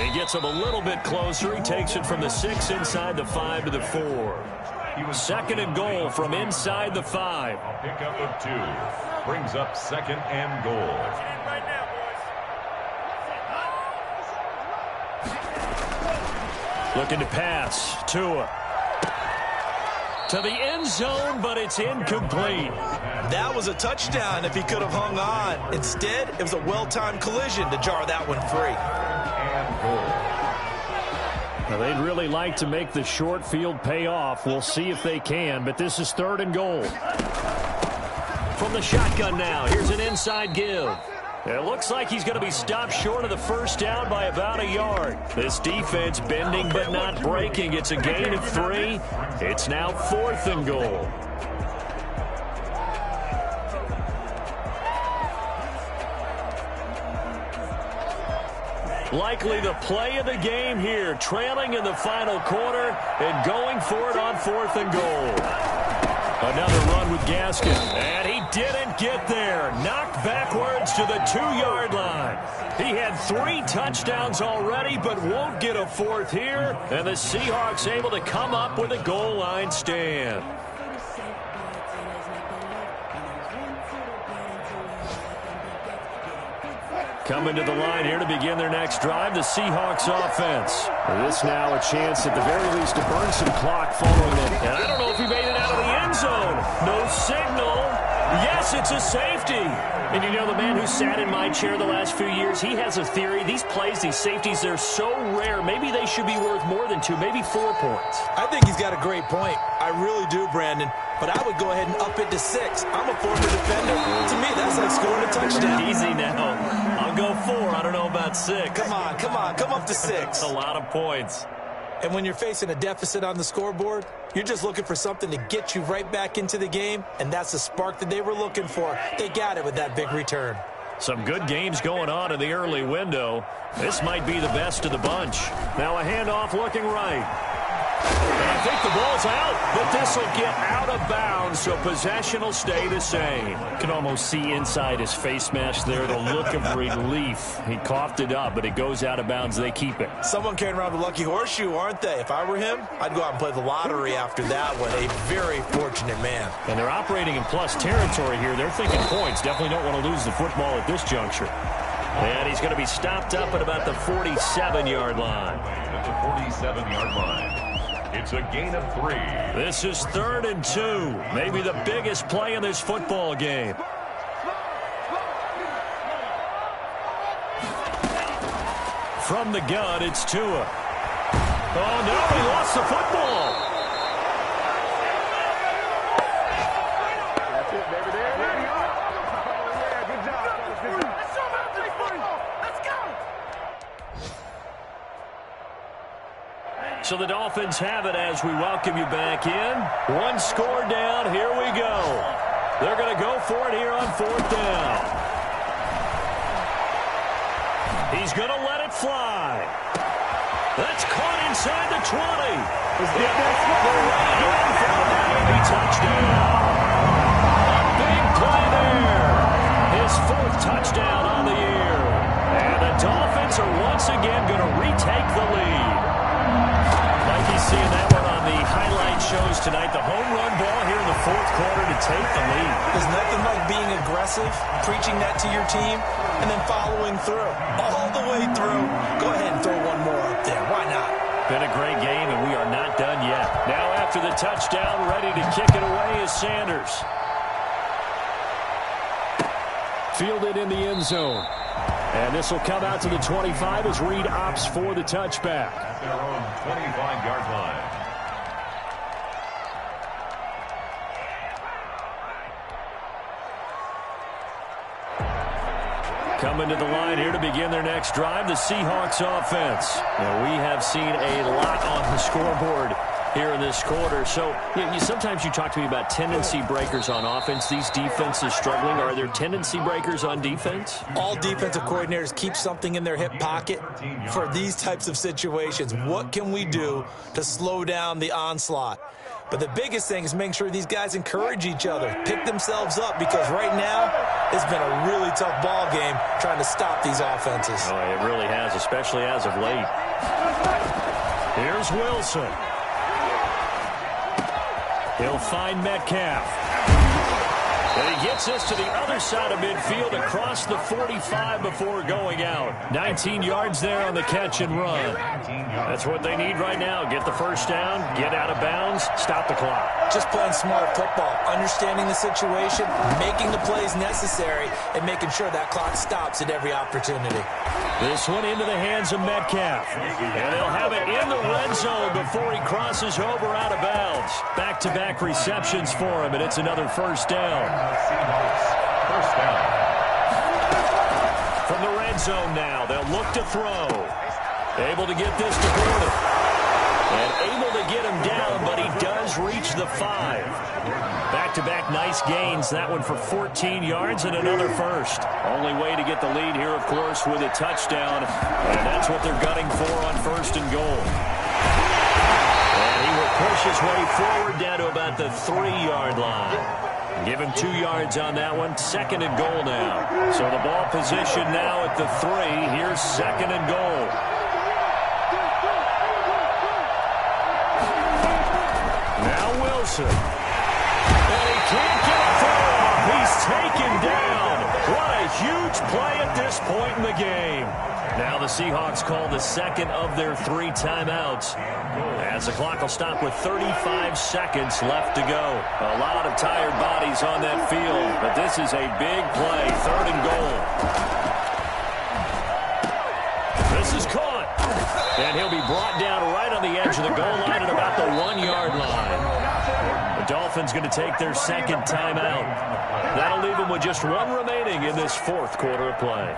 S4: He gets him a little bit closer. He takes it from the 6 inside the 5 to the 4. 2nd and goal from inside the 5.
S6: Pickup of 2. Brings up 2nd and goal.
S4: Looking to pass. Tua. To the end zone, but it's incomplete.
S7: That was a touchdown if he could have hung on. Instead, it was a well-timed collision to jar that one free.
S5: Now, they'd really like to make the short field pay off. We'll see if they can, but this is 3rd and goal.
S4: From the shotgun now, here's an inside give. It looks like he's going to be stopped short of the 1st down by about a yard. This defense bending but not breaking. It's a gain of 3. It's now 4th and goal. Likely the play of the game here, trailing in the final quarter and going for it on 4th and goal. Another run with Gaskin, and he didn't get there. Knocked backwards to the 2-yard line. He had 3 touchdowns already, but won't get a 4th here, and the Seahawks able to come up with a goal line stand. Coming to the line here to begin their next drive, the Seahawks offense. This now a chance at the very least to burn some clock following it. And I don't know if he made it out of the end zone. No signal. Yes, it's a safety. And you know, the man who sat in my chair the last few years, he has a theory. These plays, these safeties, they're so rare. Maybe they should be worth more than 2, maybe 4 points.
S7: I think he's got a great point. I really do, Brandon. But I would go ahead and up it to 6. I'm a former defender. To me, that's like scoring a touchdown.
S4: Easy now. I'll go 4. I don't know about 6.
S7: Come on. Come up to 6.
S4: A lot of points.
S7: And when you're facing a deficit on the scoreboard, you're just looking for something to get you right back into the game, and that's the spark that they were looking for. They got it with that big return.
S4: Some good games going on in the early window. This might be the best of the bunch. Now a handoff looking right. And I think the ball's out, but this will get out of bounds, so possession will stay the same. You can almost see inside his face mask there the look of relief. He coughed it up, but it goes out of bounds. They keep it.
S7: Someone carrying around a lucky horseshoe, aren't they? If I were him, I'd go out and play the lottery after that one. A very fortunate man.
S4: And they're operating in plus territory here. They're thinking points. Definitely don't want to lose the football at this juncture. And he's going to be stopped up at about the 47-yard line.
S6: At the 47-yard line. It's a gain of 3.
S4: This is 3rd and 2. Maybe the biggest play in this football game. From the gun, it's Tua. Oh, no, he lost the football.
S9: That's it, baby. There you go. Good job. Let's go.
S4: So the Dolphins have it as we welcome you back in. 1 score down. Here we go. They're going to go for it here on 4th down. He's going to let it fly. That's caught inside the 20. Touchdown. A big play there. His 4th touchdown on the year. And the Dolphins are once again going to retake the lead. Like you see that one on the highlight shows tonight, the home run ball here in the 4th quarter to take the lead.
S7: There's nothing like being aggressive, preaching that to your team, and then following through. All the way through. Go ahead and throw one more up there. Why not?
S4: Been a great game, and we are not done yet. Now after the touchdown, ready to kick it away is Sanders. Fielded in the end zone. And this will come out to the 25 as Reed opts for the touchback.
S6: At their own 25-yard line.
S4: Coming to the line here to begin their next drive, the Seahawks offense. Now, we have seen a lot on the scoreboard here in this quarter. So sometimes you talk to me about tendency breakers on offense. These defenses struggling. Are there tendency breakers on defense?
S7: All defensive coordinators keep something in their hip pocket for these types of situations. What can we do to slow down the onslaught? But the biggest thing is making sure these guys encourage each other, pick themselves up, because right now it's been a really tough ball game trying to stop these offenses.
S4: Oh, it really has, especially as of late. Here's Wilson. He'll find Metcalf. And he gets us to the other side of midfield across the 45 before going out. 19 yards there on the catch and run. That's what they need right now. Get the first down, get out of bounds, stop the clock.
S7: Just playing smart football, understanding the situation, making the plays necessary, and making sure that clock stops at every opportunity.
S4: This one into the hands of Metcalf. And they'll have it in the red zone before he crosses over out of bounds. Back-to-back receptions for him, and it's another first down.
S6: Seahawks, first down.
S4: From the red zone now, they'll look to throw. Able to get this to Gordon. And able to get him down, but he does reach the 5. Back-to-back nice gains. That one for 14 yards and another first. Only way to get the lead here, of course, with a touchdown. And that's what they're gunning for on 1st and goal. And he will push his way forward down to about the 3-yard line. Give him 2 yards on that one. 2nd and goal now. So the ball position now at the 3. Here's 2nd and goal. Now Wilson. And he can't get a throw off. He's taken down. What a huge play at this point in the game. Now the Seahawks call the second of their 3 timeouts, as the clock will stop with 35 seconds left to go. A lot of tired bodies on that field, but this is a big play, 3rd and goal. This is caught, and he'll be brought down right on the edge of the goal line at about the 1-yard line. The Dolphins going to take their second timeout. That'll leave them with just 1 remaining in this 4th quarter of play.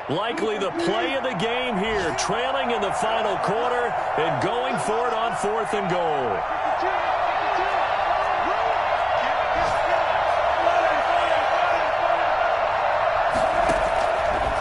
S4: Likely the play of the game here, trailing in the final quarter and going for it on 4th and goal.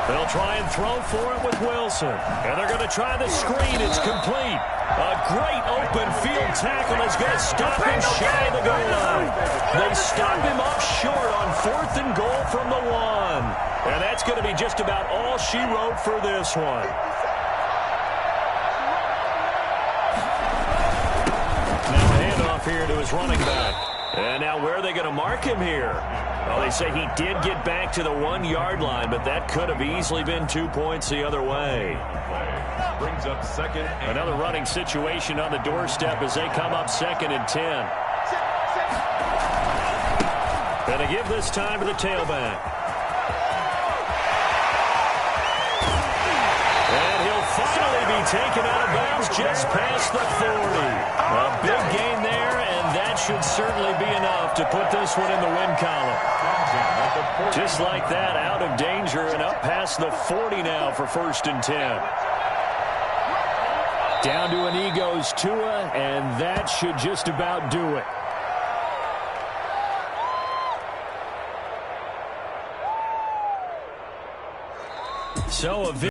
S4: They'll try and throw for it with Wilson. And they're going to try the screen. It's complete. A great open field tackle is going to stop him shy of the goal line. They stop him up short on 4th and goal from the 1. And that's going to be just about all she wrote for this one. Now a handoff here to his running back. And now where are they going to mark him here? Well, they say he did get back to the 1-yard line, but that could have easily been 2 points the other way.
S6: Brings up 2nd.
S4: Another running situation on the doorstep as they come up 2nd and 10. And they give this time to the tailback. And he'll finally be taken out of bounds just past the 40. A big gain there, and that should certainly be enough to put this one in the win column. Just like that, out of danger and up past the 40 now for 1st and 10. Down to a knee goes Tua, and that should just about do it. So a